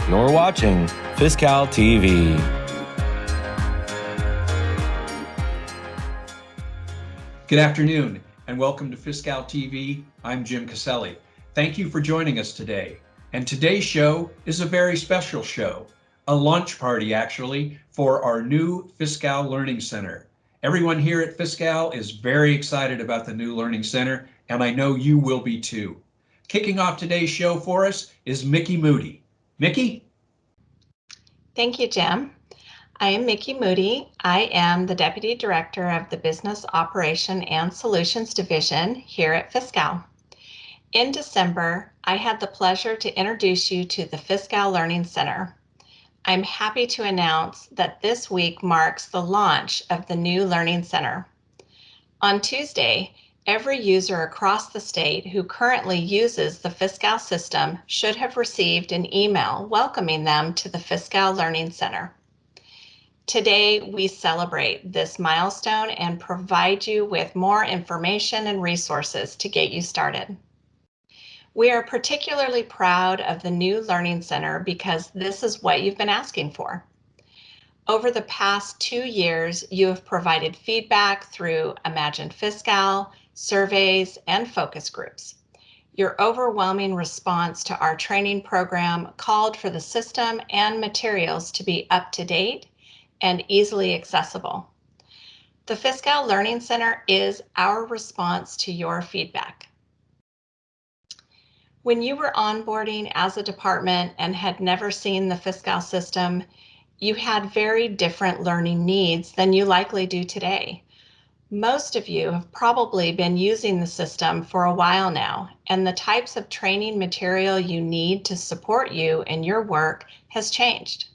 You're watching CalTv. Good afternoon and welcome to CalTv. I'm Jim Caselli. Thank you for joining us today. And today's show is a very special show, a launch party actually for our new Fiscal Learning Center. Everyone here at Fiscal is very excited about the new Learning Center, and I know you will be too. Kicking off today's show for us is Mickey Moody. Mickey? Thank you, Jim. I am Mickey Moody. I am the Deputy Director of the Business Operation and Solutions Division here at Fiscal. In December, I had the pleasure to introduce you to the Fiscal Learning Center. I'm happy to announce that this week marks the launch of the new Learning Center. On Tuesday, every user across the state who currently uses the Fiscal system should have received an email welcoming them to the Fiscal Learning Center. Today, we celebrate this milestone and provide you with more information and resources to get you started. We are particularly proud of the new Learning Center because this is what you've been asking for. Over the past 2 years, you have provided feedback through Imagine Fiscal, surveys, and focus groups. Your overwhelming response to our training program called for the system and materials to be up to date and easily accessible. The Fiscal Learning Center is our response to your feedback. When you were onboarding as a department and had never seen the Fiscal system, you had very different learning needs than you likely do today. Most of you have probably been using the system for a while now, and the types of training material you need to support you in your work has changed.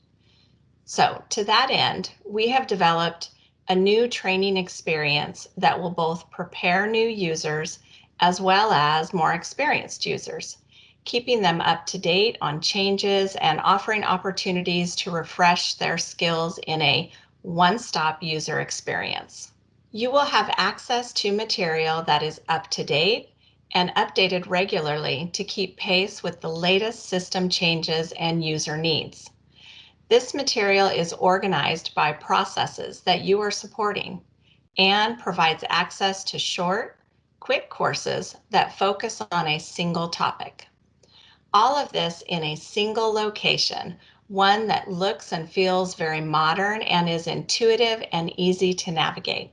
So, to that end, we have developed a new training experience that will both prepare new users as well as more experienced users, keeping them up to date on changes and offering opportunities to refresh their skills in a one-stop user experience. You will have access to material that is up to date and updated regularly to keep pace with the latest system changes and user needs. This material is organized by processes that you are supporting and provides access to short, quick courses that focus on a single topic. All of this in a single location, one that looks and feels very modern and is intuitive and easy to navigate.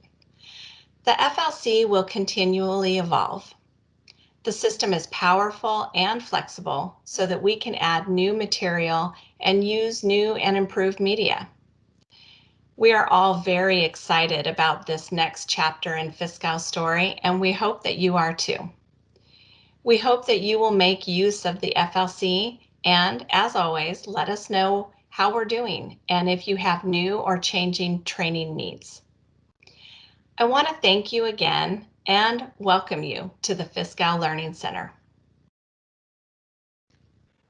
The FLC will continually evolve. The system is powerful and flexible so that we can add new material and use new and improved media. We are all very excited about this next chapter in Fiscal's story, and we hope that you are too. We hope that you will make use of the FLC and, as always, let us know how we're doing and if you have new or changing training needs. I want to thank you again and welcome you to the Fiscal Learning Center.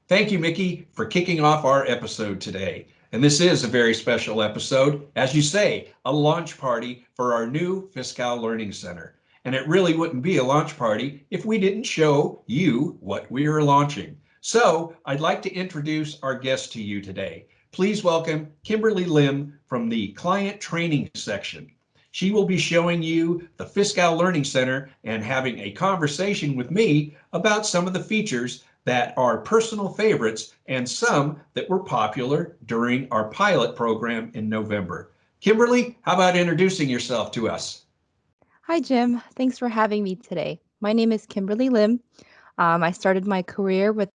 Thank you, Mickey, for kicking off our episode today. And this is a very special episode, as you say, a launch party for our new Fiscal Learning Center. And it really wouldn't be a launch party if we didn't show you what we are launching. So I'd like to introduce our guest to you today. Please welcome Kimberly Lim from the Client Training section. She will be showing you the Fiscal Learning Center and having a conversation with me about some of the features that are personal favorites and some that were popular during our pilot program in November. Kimberly, how about introducing yourself to us? Hi, Jim. Thanks for having me today. My name is Kimberly Lim. I started my career with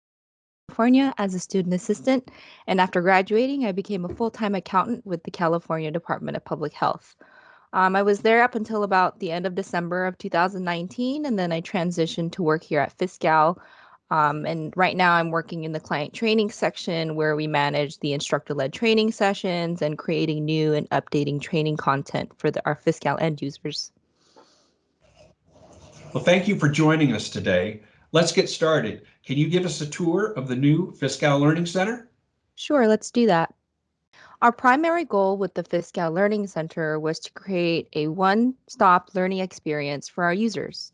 California as a student assistant, and after graduating, I became a full-time accountant with the California Department of Public Health. I was there up until about the end of December of 2019, and then I transitioned to work here at Fiscal. And right now I'm working in the client training section where we manage the instructor-led training sessions and creating new and updating training content for our Fiscal end users. Well, thank you for joining us today. Let's get started. Can you give us a tour of the new Fiscal Learning Center? Sure, let's do that. Our primary goal with the Fiscal Learning Center was to create a one-stop learning experience for our users.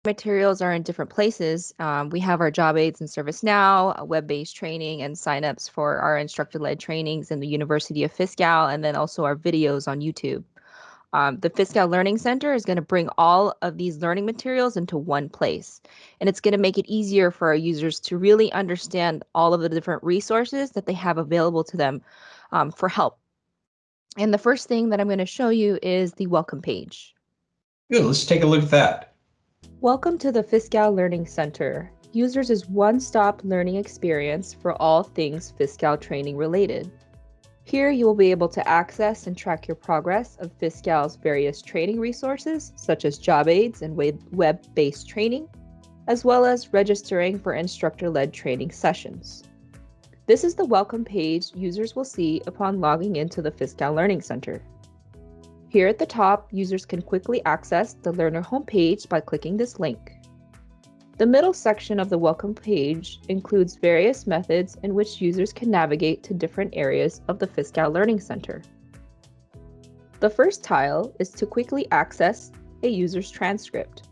materials are in different places. We have our job aids in ServiceNow, web-based training, and signups for our instructor-led trainings in the University of Fiscal, and then also our videos on YouTube. The Fiscal Learning Center is going to bring all of these learning materials into one place, and it's going to make it easier for our users to really understand all of the different resources that they have available to them for help. And the first thing that I'm going to show you is the welcome page. Good, let's take a look at that. Welcome to the Fiscal Learning Center, users' one-stop learning experience for all things Fiscal training related. Here you will be able to access and track your progress of Fiscal's various training resources, such as job aids and web-based training, as well as registering for instructor-led training sessions. This is the welcome page users will see upon logging into the Fiscal Learning Center. Here at the top, users can quickly access the Learner homepage by clicking this link. The middle section of the welcome page includes various methods in which users can navigate to different areas of the Fiscal Learning Center. The first tile is to quickly access a user's transcript.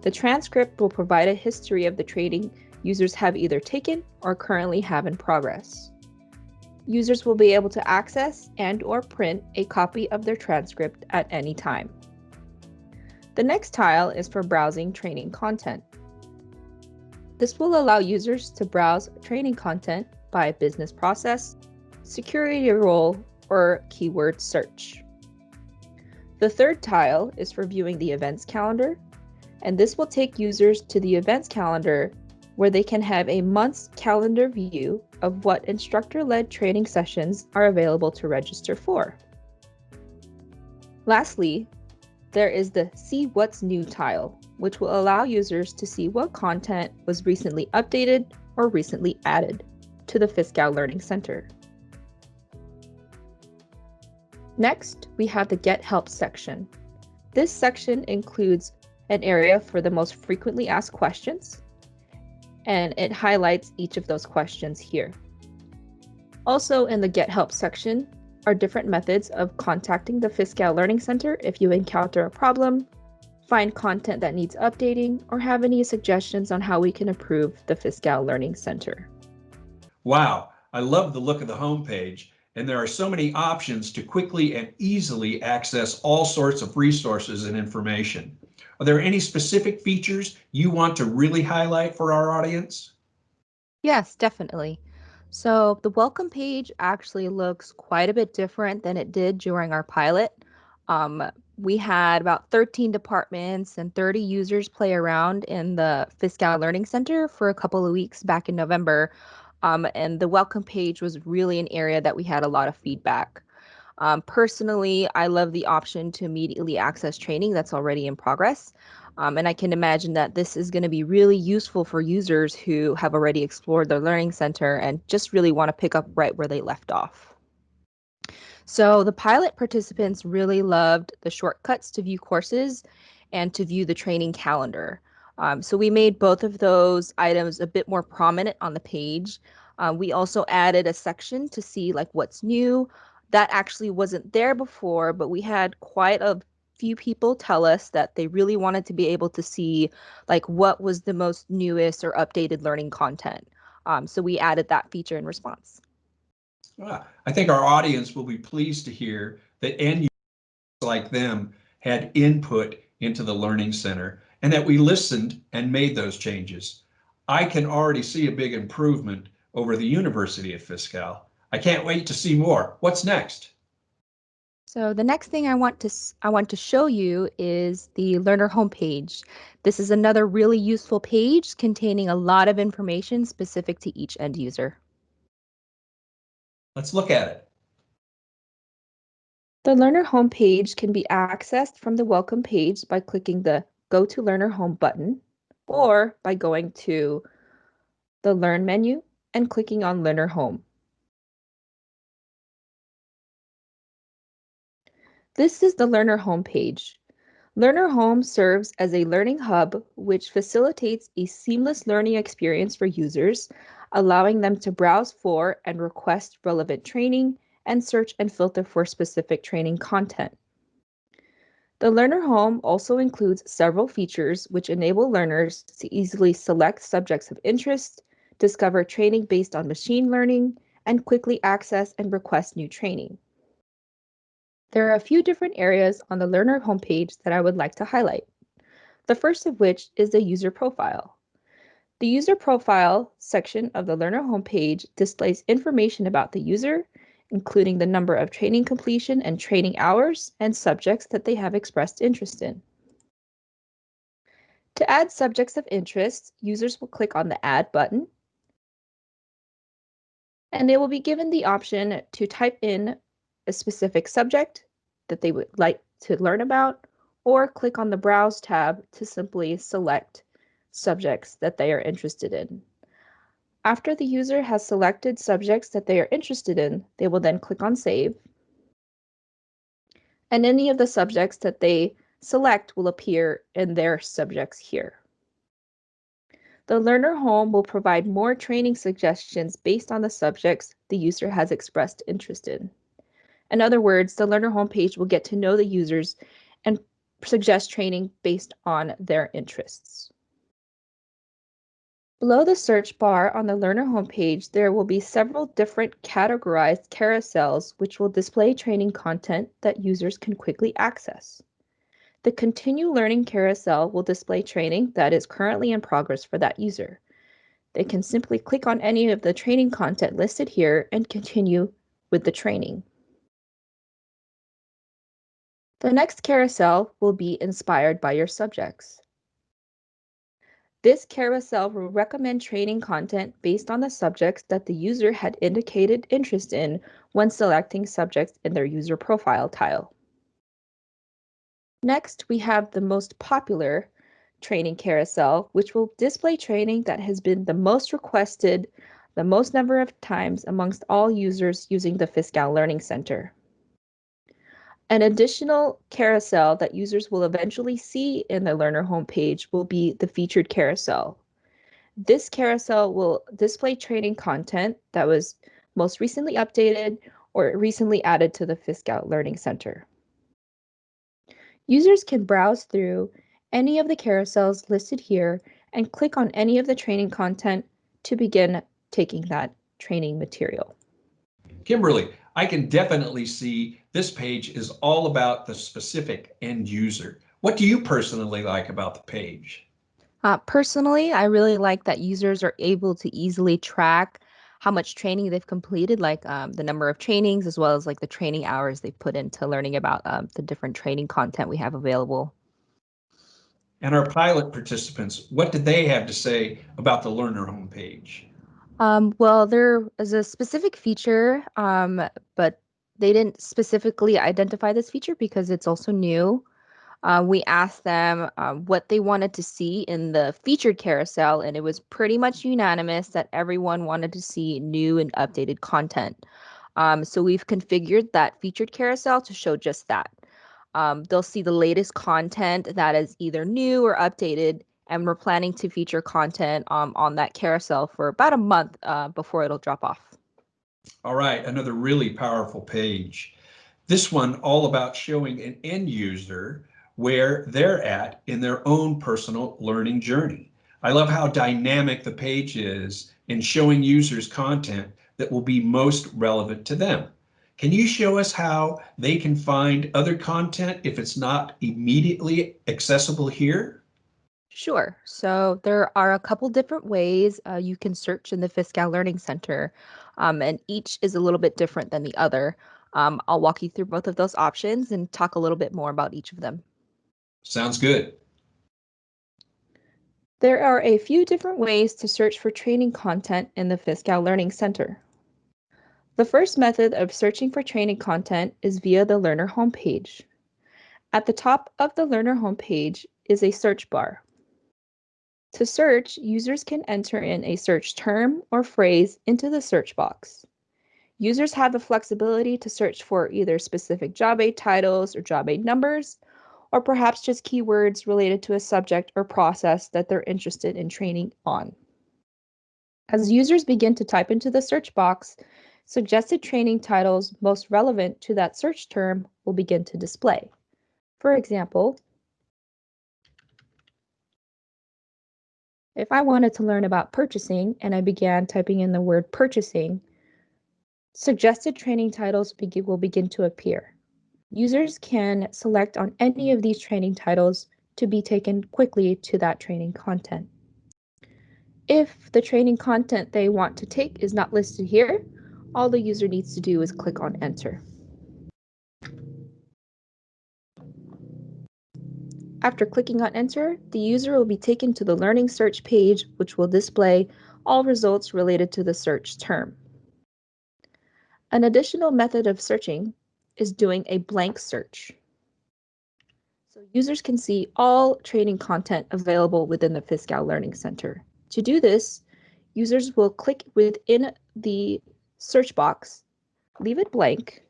The transcript will provide a history of the training users have either taken or currently have in progress. Users will be able to access and/or print a copy of their transcript at any time. The next tile is for browsing training content. This will allow users to browse training content by business process, security role, or keyword search. The third tile is for viewing the events calendar, and this will take users to the events calendar where they can have a month's calendar view of what instructor-led training sessions are available to register for. Lastly, there is the See What's New tile, which will allow users to see what content was recently updated or recently added to the Fiscal Learning Center. Next, we have the Get Help section. This section includes an area for the most frequently asked questions, and it highlights each of those questions here. Also in the Get Help section are different methods of contacting the Fiscal Learning Center if you encounter a problem, find content that needs updating, or have any suggestions on how we can improve the Fiscal Learning Center. Wow, I love the look of the homepage, and there are so many options to quickly and easily access all sorts of resources and information. Are there any specific features you want to really highlight for our audience? Yes, definitely. So the welcome page actually looks quite a bit different than it did during our pilot. Um, we had about 13 departments and 30 users play around in the Fiscal Learning Center for a couple of weeks back in November. And the welcome page was really an area that we had a lot of feedback. Personally, I love the option to immediately access training that's already in progress. And I can imagine that this is going to be really useful for users who have already explored their learning center and just really want to pick up right where they left off. So the pilot participants really loved the shortcuts to view courses and to view the training calendar. So we made both of those items a bit more prominent on the page. We also added a section to see like what's new. That actually wasn't there before, but we had quite a few people tell us that they really wanted to be able to see like what was the most newest or updated learning content. So we added that feature in response. I think our audience will be pleased to hear that end users like them had input into the Learning Center and that we listened and made those changes. I can already see a big improvement over the University of Fiscal. I can't wait to see more. What's next? So the next thing I want to show you is the learner homepage. This is another really useful page containing a lot of information specific to each end user. Let's look at it. The learner homepage can be accessed from the welcome page by clicking the Go to Learner Home button or by going to the Learn menu and clicking on Learner Home. This is the Learner homepage. Learner Home serves as a learning hub which facilitates a seamless learning experience for users, allowing them to browse for and request relevant training and search and filter for specific training content. The Learner Home also includes several features which enable learners to easily select subjects of interest, discover training based on machine learning, and quickly access and request new training. There are a few different areas on the Learner homepage that I would like to highlight. The first of which is the user profile. The user profile section of the Learner homepage displays information about the user, including the number of training completion and training hours and subjects that they have expressed interest in. To add subjects of interest, users will click on the Add button, and they will be given the option to type in a specific subject that they would like to learn about, or click on the Browse tab to simply select subjects that they are interested in. After the user has selected subjects that they are interested in, they will then click on Save, and any of the subjects that they select will appear in their subjects here. The Learner Home will provide more training suggestions based on the subjects the user has expressed interest in. In other words, the Learner homepage will get to know the users and suggest training based on their interests. Below the search bar on the Learner homepage, there will be several different categorized carousels which will display training content that users can quickly access. The Continue Learning carousel will display training that is currently in progress for that user. They can simply click on any of the training content listed here and continue with the training. The next carousel will be inspired by your subjects. This carousel will recommend training content based on the subjects that the user had indicated interest in when selecting subjects in their user profile tile. Next, we have the most popular training carousel, which will display training that has been the most requested the most number of times amongst all users using the Fiscal Learning Center. An additional carousel that users will eventually see in the Learner homepage will be the featured carousel. This carousel will display training content that was most recently updated or recently added to the Fiscal Learning Center. Users can browse through any of the carousels listed here and click on any of the training content to begin taking that training material. Kimberly, I can definitely see this page is all about the specific end user. What do you personally like about the page? Personally, I really like that users are able to easily track how much training they've completed, like the number of trainings, as well as like the training hours they've put into learning about the different training content we have available. And our pilot participants, what did they have to say about the Learner homepage? Well, there is a specific feature, but they didn't specifically identify this feature because it's also new. We asked them what they wanted to see in the featured carousel, and it was pretty much unanimous that everyone wanted to see new and updated content. So we've configured that featured carousel to show just that. They'll see the latest content that is either new or updated, and we're planning to feature content on that carousel for about a month before it'll drop off. All right, another really powerful page. This one all about showing an end user where they're at in their own personal learning journey. I love how dynamic the page is in showing users content that will be most relevant to them. Can you show us how they can find other content if it's not immediately accessible here? Sure. So there are a couple different ways you can search in the Fiscal Learning Center, and each is a little bit different than the other. I'll walk you through both of those options and talk a little bit more about each of them. Sounds good. There are a few different ways to search for training content in the Fiscal Learning Center. The first method of searching for training content is via the Learner homepage. At the top of the Learner homepage is a search bar. To search, users can enter in a search term or phrase into the search box. Users have the flexibility to search for either specific job aid titles or job aid numbers, or perhaps just keywords related to a subject or process that they're interested in training on. As users begin to type into the search box, suggested training titles most relevant to that search term will begin to display. For example, if I wanted to learn about purchasing and I began typing in the word purchasing, suggested training titles will begin to appear. Users can select on any of these training titles to be taken quickly to that training content. If the training content they want to take is not listed here, all the user needs to do is click on Enter. After clicking on Enter, the user will be taken to the Learning Search page, which will display all results related to the search term. An additional method of searching is doing a blank search. So users can see all training content available within the Fiscal Learning Center. To do this, users will click within the search box, leave it blank,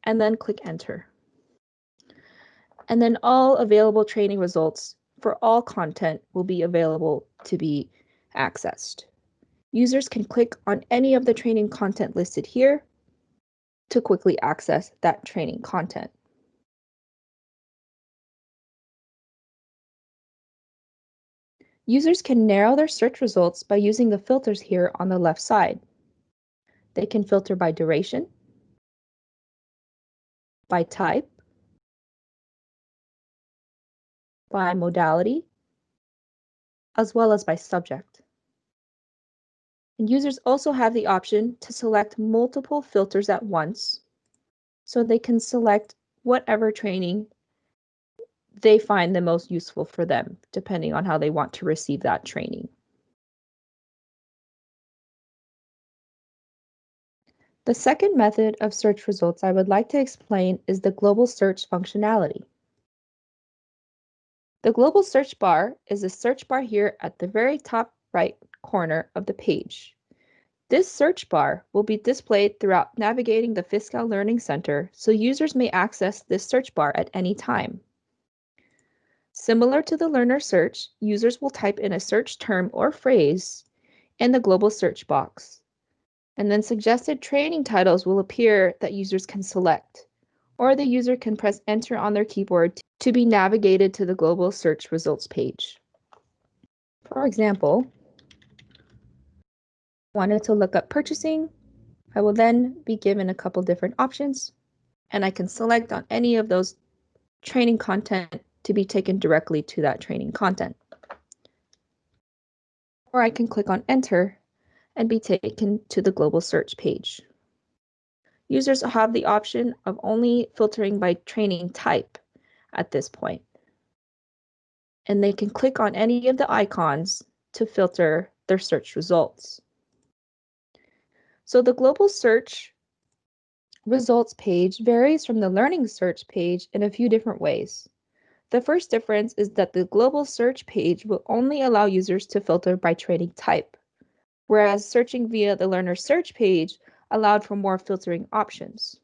and then click Enter. And then all available training results for all content will be available to be accessed. Users can click on any of the training content listed here to quickly access that training content. Users can narrow their search results by using the filters here on the left side. They can filter by duration, by type, by modality, as well as by subject. And users also have the option to select multiple filters at once, so they can select whatever training they find the most useful for them, depending on how they want to receive that training. The second method of search results I would like to explain is the global search functionality. The global search bar is a search bar here at the very top right corner of the page. This search bar will be displayed throughout navigating the Fiscal Learning Center, so users may access this search bar at any time. Similar to the learner search, users will type in a search term or phrase in the global search box, and then suggested training titles will appear that users can select, or the user can press Enter on their keyboard to be navigated to the global search results page. For example, I wanted to look up purchasing. I will then be given a couple different options, and I can select on any of those training content to be taken directly to that training content. Or I can click on Enter and be taken to the global search page. Users have the option of only filtering by training type at this point. And they can click on any of the icons to filter their search results. So the global search results page varies from the learning search page in a few different ways. The first difference is that the global search page will only allow users to filter by training type, whereas searching via the learner search page allowed for more filtering options.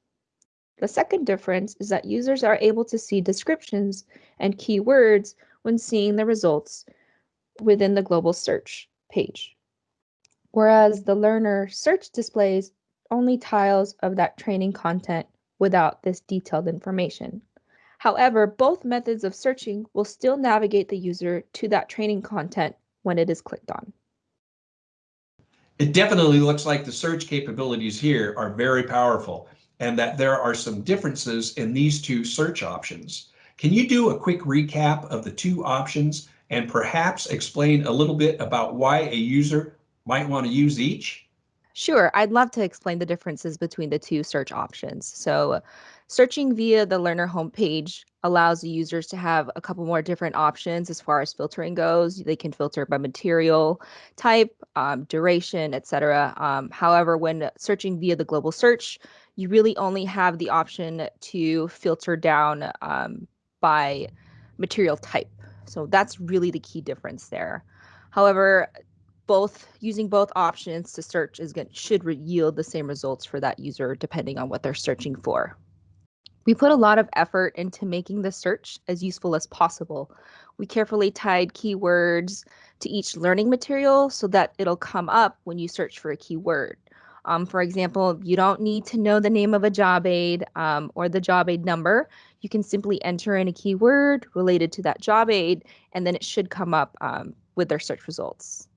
The second difference is that users are able to see descriptions and keywords when seeing the results within the global search page, whereas the learner search displays only tiles of that training content without this detailed information. However, both methods of searching will still navigate the user to that training content when it is clicked on. It definitely looks like the search capabilities here are very powerful and that there are some differences in these two search options. Can you do a quick recap of the two options and perhaps explain a little bit about why a user might want to use each? Sure, I'd love to explain the differences between the two search options. So, searching via the learner homepage allows the users to have a couple more different options as far as filtering goes. They can filter by material, type, duration, etc. However, when searching via the global search, you really only have the option to filter down by material type. So that's really the key difference there. However, using both options to search should yield the same results for that user depending on what they're searching for. We put a lot of effort into making the search as useful as possible. We carefully tied keywords to each learning material so that it'll come up when you search for a keyword. For example, you don't need to know the name of a job aid or the job aid number. You can simply enter in a keyword related to that job aid, and then it should come up with their search results.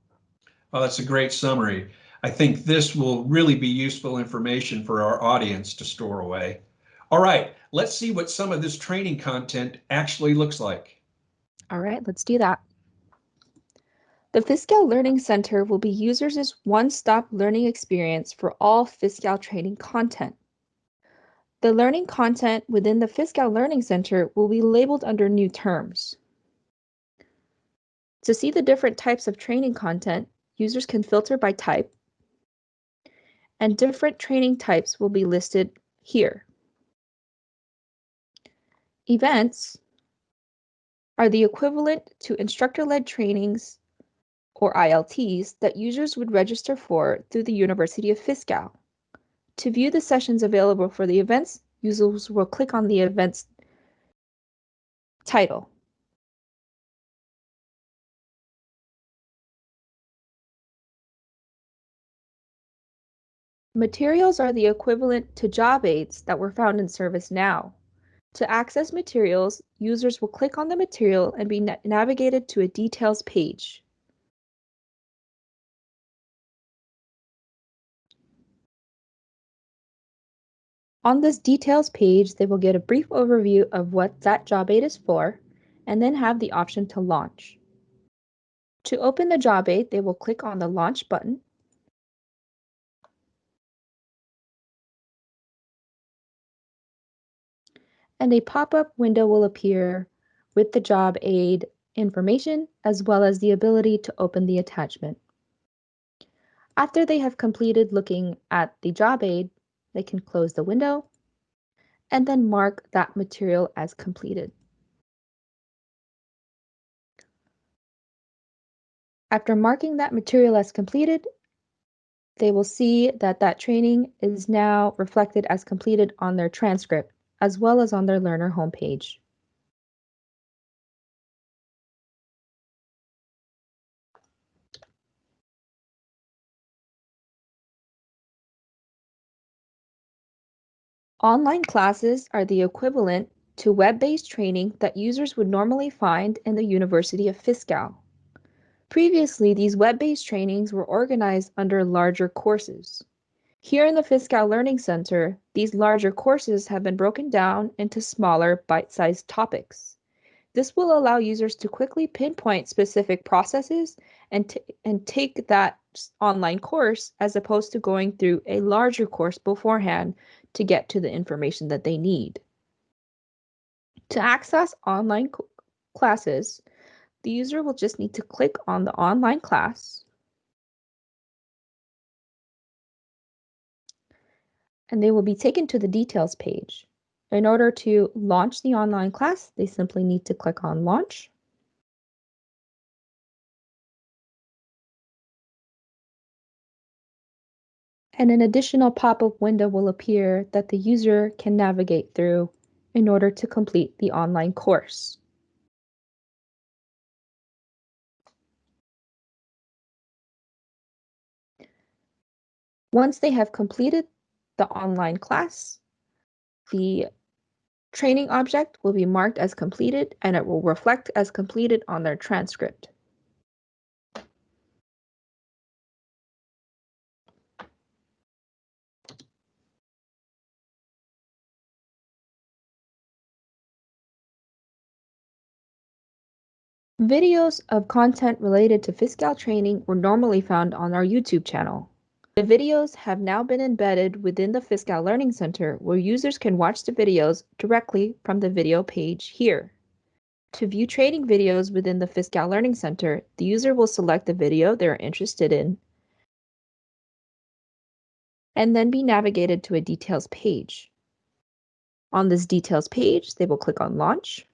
Well, that's a great summary. I think this will really be useful information for our audience to store away. All right, let's see what some of this training content actually looks like. All right, let's do that. The Fiscal Learning Center will be users' one-stop learning experience for all Fiscal training content. The learning content within the Fiscal Learning Center will be labeled under new terms. To see the different types of training content, users can filter by type, and different training types will be listed here. Events are the equivalent to instructor-led trainings or ILTs that users would register for through the University of Fiscal. To view the sessions available for the events, users will click on the event's title. Materials are the equivalent to job aids that were found in ServiceNow. To access materials, users will click on the material and be navigated to a details page. On this details page, they will get a brief overview of what that job aid is for, and then have the option to launch. To open the job aid, they will click on the Launch button. And a pop-up window will appear with the job aid information as well as the ability to open the attachment. After they have completed looking at the job aid, they can close the window and then mark that material as completed. After marking that material as completed, they will see that that training is now reflected as completed on their transcript, as well as on their learner homepage. Online classes are the equivalent to web-based training that users would normally find in the University of Fiscal. Previously, these web-based trainings were organized under larger courses. Here in the Fiscal Learning Center, these larger courses have been broken down into smaller, bite-sized topics. This will allow users to quickly pinpoint specific processes and take that online course as opposed to going through a larger course beforehand to get to the information that they need. To access online classes, the user will just need to click on the online class, and they will be taken to the details page. In order to launch the online class, they simply need to click on Launch. And an additional pop-up window will appear that the user can navigate through in order to complete the online course. Once they have completed the online class, the training object will be marked as completed and it will reflect as completed on their transcript. Videos of content related to Fiscal training were normally found on our YouTube channel. The videos have now been embedded within the Fiscal Learning Center where users can watch the videos directly from the video page here. To view training videos within the Fiscal Learning Center, the user will select the video they're interested in and then be navigated to a details page. On this details page, they will click on Launch.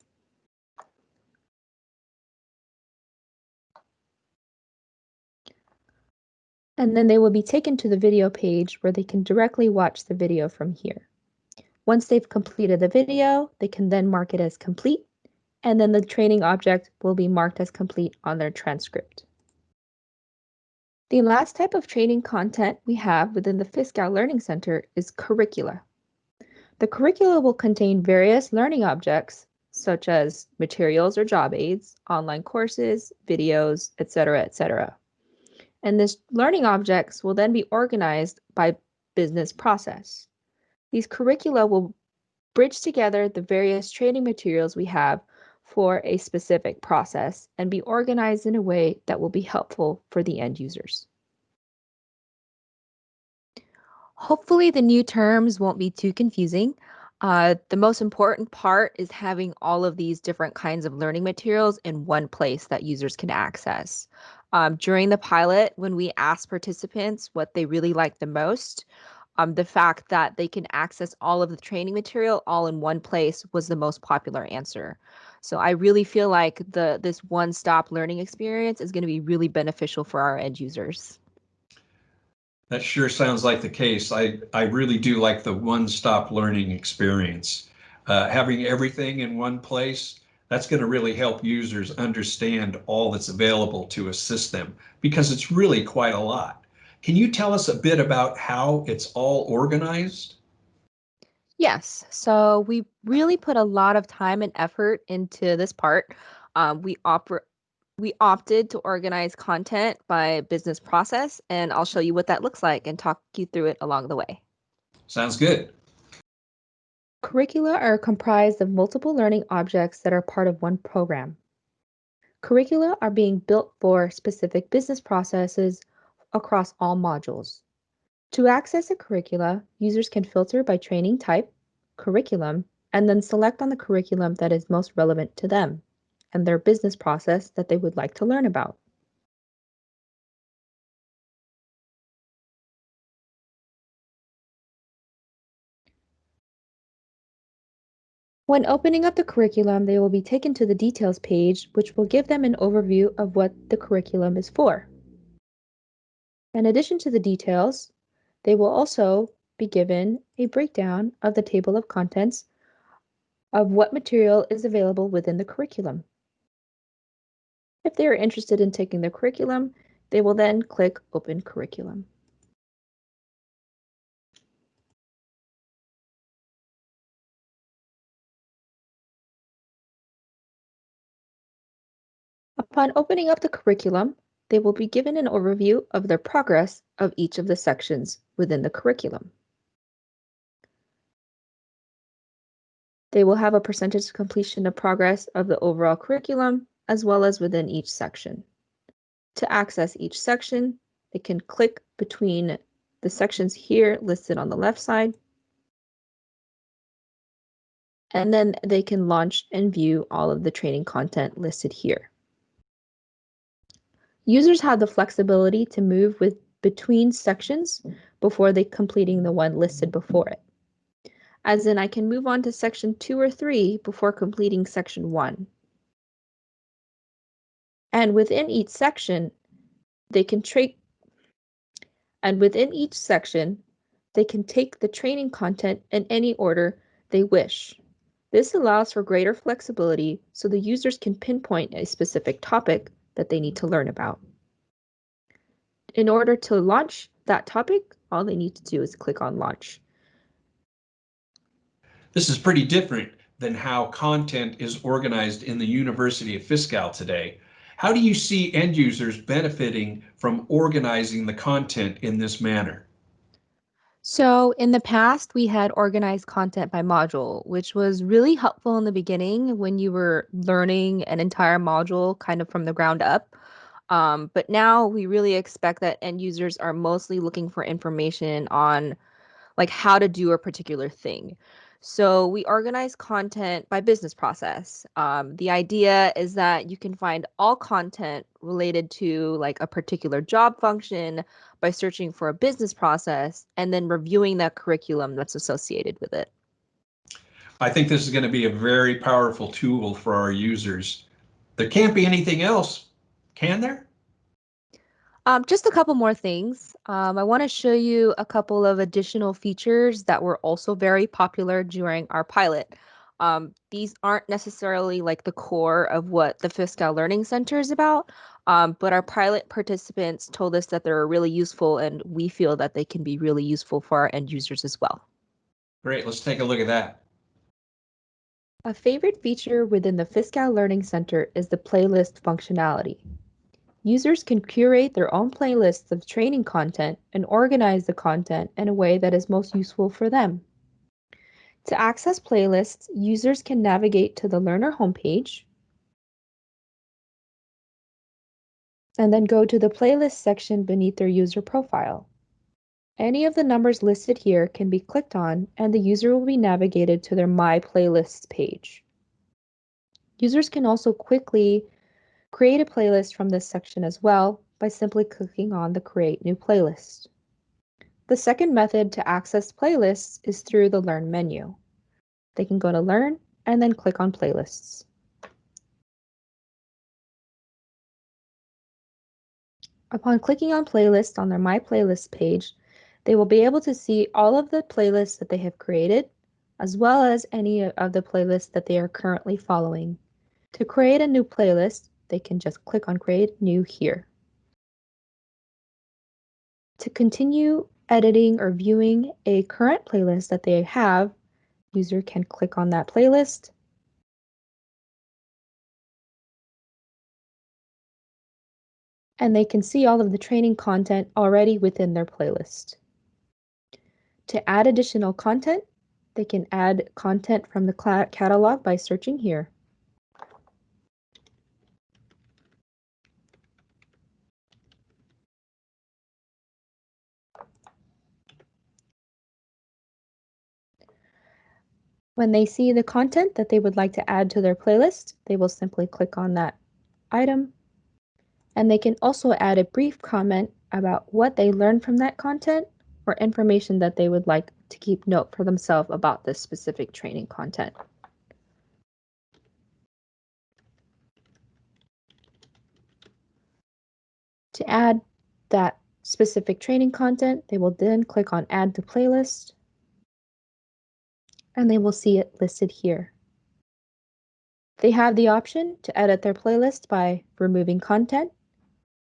And then they will be taken to the video page where they can directly watch the video from here. Once they've completed the video, they can then mark it as complete, and then the training object will be marked as complete on their transcript. The last type of training content we have within the Fiscal Learning Center is curricula. The curricula will contain various learning objects, such as materials or job aids, online courses, videos, etc., etc. And these learning objects will then be organized by business process. These curricula will bridge together the various training materials we have for a specific process and be organized in a way that will be helpful for the end users. Hopefully the new terms won't be too confusing. The most important part is having all of these different kinds of learning materials in one place that users can access. During the pilot, when we asked participants what they really liked the most, the fact that they can access all of the training material all in one place was the most popular answer. So I really feel like this one-stop learning experience is going to be really beneficial for our end users. That sure sounds like the case. I really do like the one-stop learning experience. Having everything in one place, that's going to really help users understand all that's available to assist them because it's really quite a lot. Can you tell us a bit about how it's all organized? Yes, so we really put a lot of time and effort into this part. Um, we oper- we opted to organize content by business process, and I'll show you what that looks like and talk you through it along the way. Sounds good. Curricula are comprised of multiple learning objects that are part of one program. Curricula are being built for specific business processes across all modules. To access a curricula, users can filter by training type, curriculum, and then select on the curriculum that is most relevant to them and their business process that they would like to learn about. When opening up the curriculum, they will be taken to the details page, which will give them an overview of what the curriculum is for. In addition to the details, they will also be given a breakdown of the table of contents of what material is available within the curriculum. If they are interested in taking the curriculum, they will then click Open Curriculum. Upon opening up the curriculum, they will be given an overview of the progress of each of the sections within the curriculum. They will have a percentage completion of progress of the overall curriculum, as well as within each section. To access each section, they can click between the sections here listed on the left side, and then they can launch and view all of the training content listed here. Users have the flexibility to move between sections before they completing the one listed before it. As in, I can move on to section 2 or 3 before completing section 1. And within each section, they can take the training content in any order they wish. This allows for greater flexibility so the users can pinpoint a specific topic that they need to learn about. In order to launch that topic, all they need to do is click on Launch. This is pretty different than how content is organized in the University of Fiscal today. How do you see end users benefiting from organizing the content in this manner? So in the past, we had organized content by module, which was really helpful in the beginning when you were learning an entire module kind of from the ground up. But now we really expect that end users are mostly looking for information on like how to do a particular thing. So we organize content by business process. The idea is that you can find all content related to like a particular job function by searching for a business process and then reviewing that curriculum that's associated with it. I think this is going to be a very powerful tool for our users. There can't be anything else, can there? Just a couple more things. I want to show you a couple of additional features that were also very popular during our pilot. These aren't necessarily like the core of what the Fiscal Learning Center is about, but our pilot participants told us that they're really useful, and we feel that they can be really useful for our end users as well. Great, let's take a look at that. A favorite feature within the Fiscal Learning Center is the playlist functionality. Users can curate their own playlists of training content and organize the content in a way that is most useful for them. To access playlists, users can navigate to the Learner homepage and then go to the playlist section beneath their user profile. Any of the numbers listed here can be clicked on and the user will be navigated to their My Playlists page. Users can also quickly create a playlist from this section as well by simply clicking on the Create New Playlist. The second method to access playlists is through the Learn menu. They can go to Learn and then click on Playlists. Upon clicking on Playlists on their My Playlist page, they will be able to see all of the playlists that they have created, as well as any of the playlists that they are currently following. To create a new playlist, they can just click on Create New here. To continue editing or viewing a current playlist that they have, user can click on that playlist and they can see all of the training content already within their playlist. To add additional content, they can add content from the catalog by searching here. When they see the content that they would like to add to their playlist, they will simply click on that item. And they can also add a brief comment about what they learned from that content or information that they would like to keep note for themselves about this specific training content. To add that specific training content, they will then click on Add to Playlist, and they will see it listed here. They have the option to edit their playlist by removing content,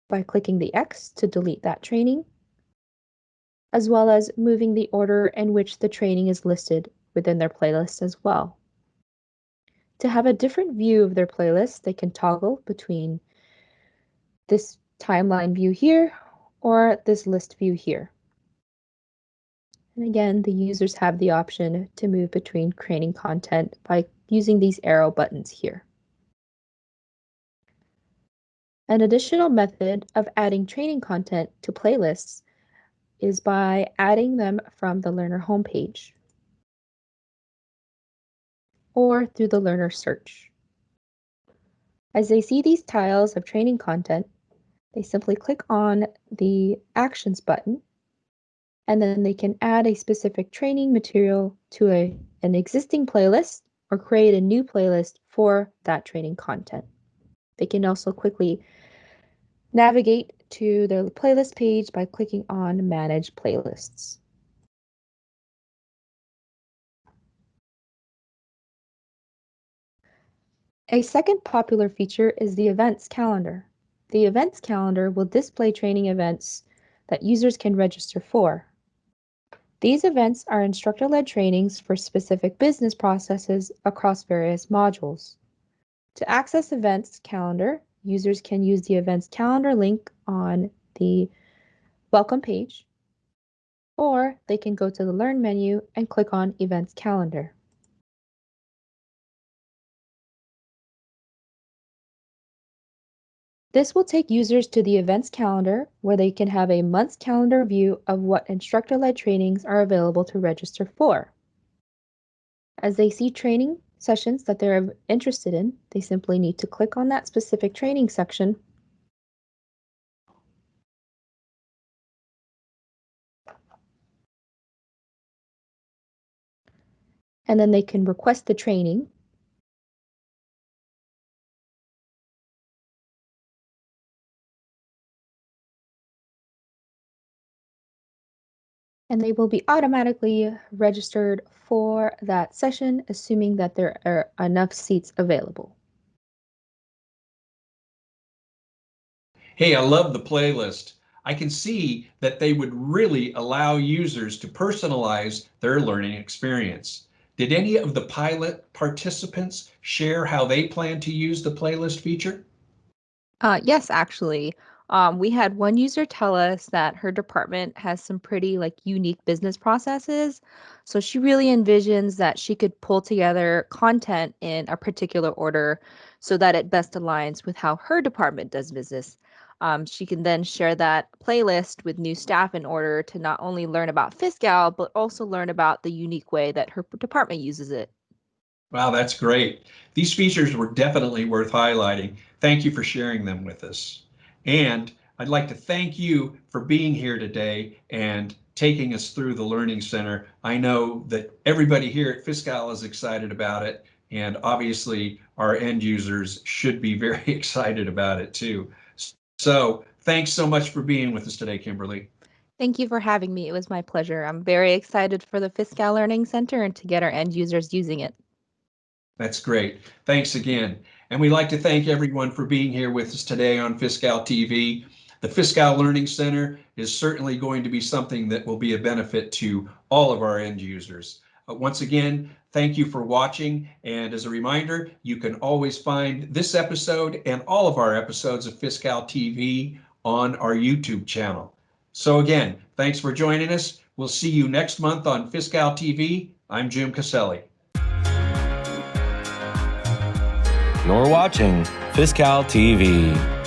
by clicking the X to delete that training, as well as moving the order in which the training is listed within their playlist as well. To have a different view of their playlist, they can toggle between this timeline view here or this list view here. And again, the users have the option to move between training content by using these arrow buttons here. An additional method of adding training content to playlists is by adding them from the Learner homepage or through the Learner search. As they see these tiles of training content, they simply click on the Actions button, and then they can add a specific training material to an existing playlist or create a new playlist for that training content. They can also quickly navigate to their playlist page by clicking on Manage Playlists. A second popular feature is the Events Calendar. The Events Calendar will display training events that users can register for. These events are instructor-led trainings for specific business processes across various modules. To access Events Calendar, users can use the Events Calendar link on the Welcome page, or they can go to the Learn menu and click on Events Calendar. This will take users to the Events Calendar, where they can have a month's calendar view of what instructor-led trainings are available to register for. As they see training sessions that they're interested in, they simply need to click on that specific training section and then they can request the training. And they will be automatically registered for that session, assuming that there are enough seats available. Hey, I love the playlist. I can see that they would really allow users to personalize their learning experience. Did any of the pilot participants share how they plan to use the playlist feature? Yes, actually. We had one user tell us that her department has some pretty unique business processes. So she really envisions that she could pull together content in a particular order so that it best aligns with how her department does business. She can then share that playlist with new staff in order to not only learn about Fiscal, but also learn about the unique way that her department uses it. Wow, that's great. These features were definitely worth highlighting. Thank you for sharing them with us. And I'd like to thank you for being here today and taking us through the Learning Center. I know that everybody here at Fiscal is excited about it, and obviously our end users should be very excited about it too. So thanks so much for being with us today, Kimberly. Thank you for having me. It was my pleasure. I'm very excited for the Fiscal Learning Center and to get our end users using it. That's great. Thanks again. And we'd like to thank everyone for being here with us today on Fiscal TV. The Fiscal Learning Center is certainly going to be something that will be a benefit to all of our end users. Once again, thank you for watching. And as a reminder, you can always find this episode and all of our episodes of Fiscal TV on our YouTube channel. So again, thanks for joining us. We'll see you next month on Fiscal TV. I'm Jim Caselli. You're watching Fiscal TV.